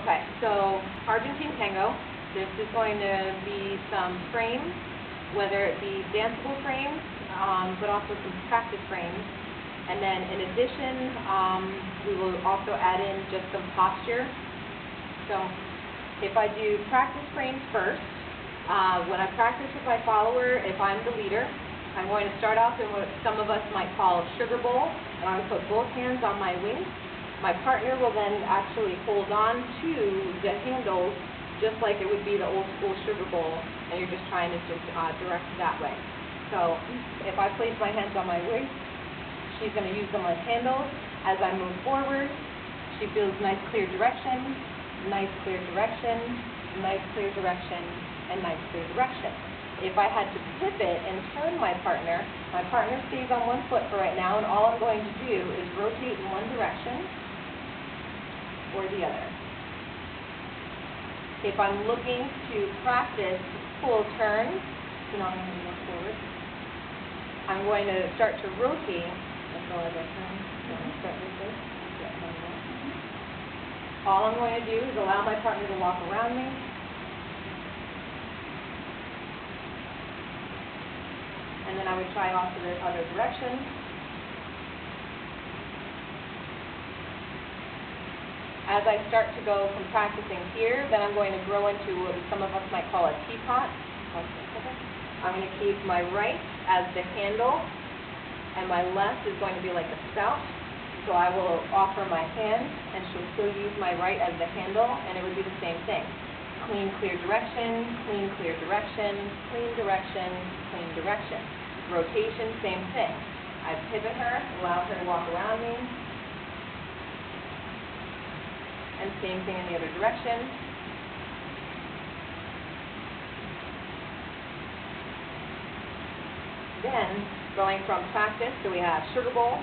Okay, so Argentine Tango, this is going to be some frames, whether it be danceable frames, but also some practice frames. And then in addition, we will also add in just some posture. So if I do practice frames first, when I practice with my follower, if I'm the leader, I'm going to start off in what some of us might call a sugar bowl, and I'm going to put both hands on my waist. My partner will then actually hold on to the handles just like it would be the old school sugar bowl, and you're just trying to just direct that way. So if I place my hands on my waist, she's going to use them as handles. As I move forward, she feels nice clear direction, nice clear direction, nice clear direction, and nice clear direction. If I had to pivot and turn my partner stays on one foot for right now, and all I'm going to do is rotate in one direction or the other. If I'm looking to practice full turns, I'm going to look forward. I'm going to start to rotate as well as I turn. So I'm going to start with this. All I'm going to do is allow my partner to walk around me. And then I would try off to the other direction. As I start to go from practicing here, then I'm going to grow into what some of us might call a teapot. I'm going to keep my right as the handle, and my left is going to be like the spout. So I will offer my hand, and she'll still use my right as the handle, and it would be the same thing. Clean, clear direction, clean, clear direction, clean direction, clean direction. Rotation, same thing. I pivot her, allow her to walk around me, and same thing in the other direction. Then, going from practice, so we have sugar bowl,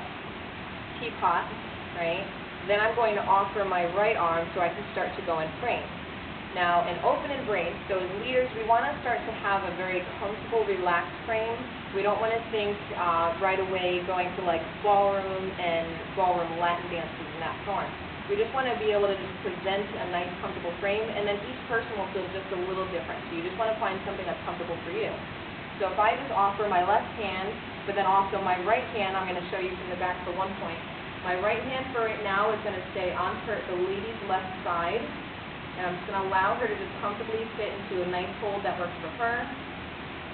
teapot, right? Then I'm going to offer my right arm so I can start to go in frame. Now, an open embrace, so as leaders, we want to start to have a very comfortable, relaxed frame. We don't want to think right away going to like ballroom and ballroom Latin dances in that form. We just want to be able to just present a nice, comfortable frame, and then each person will feel just a little different. So you just want to find something that's comfortable for you. So if I just offer my left hand, but then also my right hand, I'm going to show you from the back for one point. My right hand for right now is going to stay on the lady's left side, and I'm just going to allow her to just comfortably fit into a nice hold that works for her.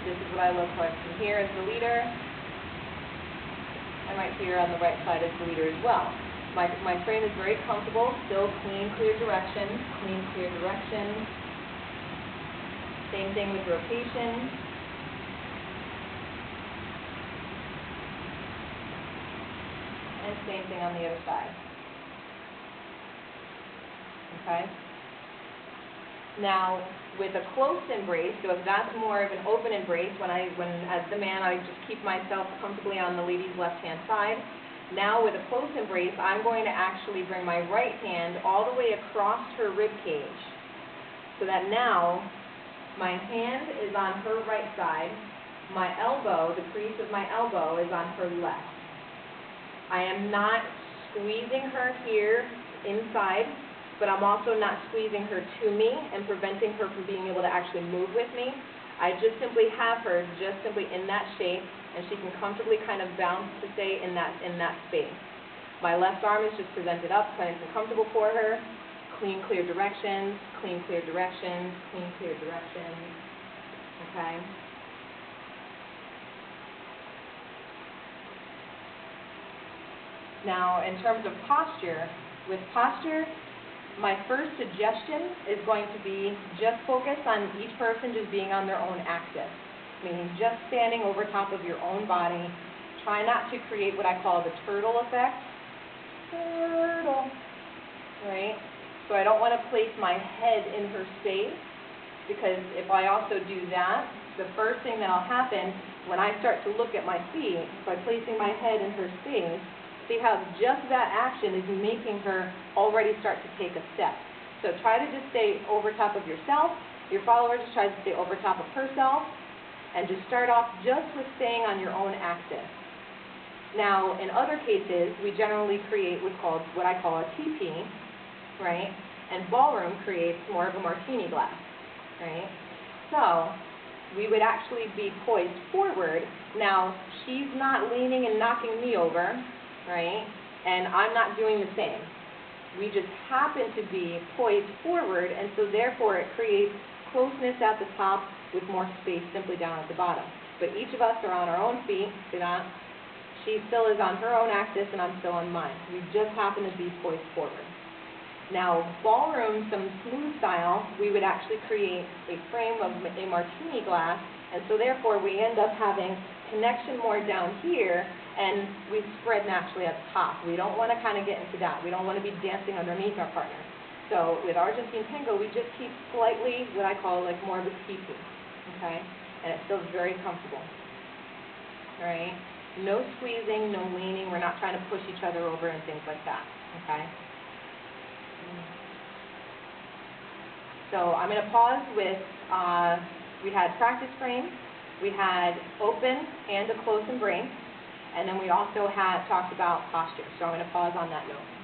This is what I look like from here as the leader. I might see her on the right side as the leader as well. My frame is very comfortable, still clean, clear direction, clean, clear direction. Same thing with rotation. And same thing on the other side. Okay? Now, with a close embrace, so if that's more of an open embrace, when as the man I just keep myself comfortably on the lady's left-hand side. Now with a close embrace, I'm going to actually bring my right hand all the way across her rib cage, so that now my hand is on her right side, my elbow, the crease of my elbow is on her left. I am not squeezing her here inside, but I'm also not squeezing her to me and preventing her from being able to actually move with me. I just simply have her just simply in that shape, and she can comfortably kind of bounce to stay in that space. My left arm is just presented up, nice and comfortable for her. Clean, clear directions, clean, clear directions, clean, clear directions. Okay? Now, in terms of posture, with posture, my first suggestion is going to be just focus on each person just being on their own axis, meaning just standing over top of your own body. Try not to create what I call the turtle effect. Turtle. Right? So I don't want to place my head in her space, because if I also do that, the first thing that'll happen when I start to look at my feet, by placing my head in her space, see how just that action is making her already start to take a step. So try to just stay over top of yourself. Your follower just tries to stay over top of herself, and just start off just with staying on your own axis. Now, in other cases, we generally create what I call a TP, right? and ballroom creates more of a martini glass, right? So we would actually be poised forward. Now, she's not leaning and knocking me over, right? And I'm not doing the same. We just happen to be poised forward, and so therefore it creates closeness at the top with more space simply down at the bottom. But each of us are on our own feet, see that? She still is on her own axis, and I'm still on mine. We just happen to be poised forward. Now, ballroom, some smooth style, we would actually create a frame of a martini glass, and so therefore we end up having connection more down here, and we spread naturally at the top. We don't want to kind of get into that. We don't want to be dancing underneath our partner. So with Argentine Tango, we just keep slightly what I call like more of a pipi, okay? And it feels very comfortable, all right? No squeezing, no leaning. We're not trying to push each other over and things like that, okay? So I'm going to pause with, we had practice frame, we had open and a close embrace, and then we also had talked about posture. So I'm going to pause on that note.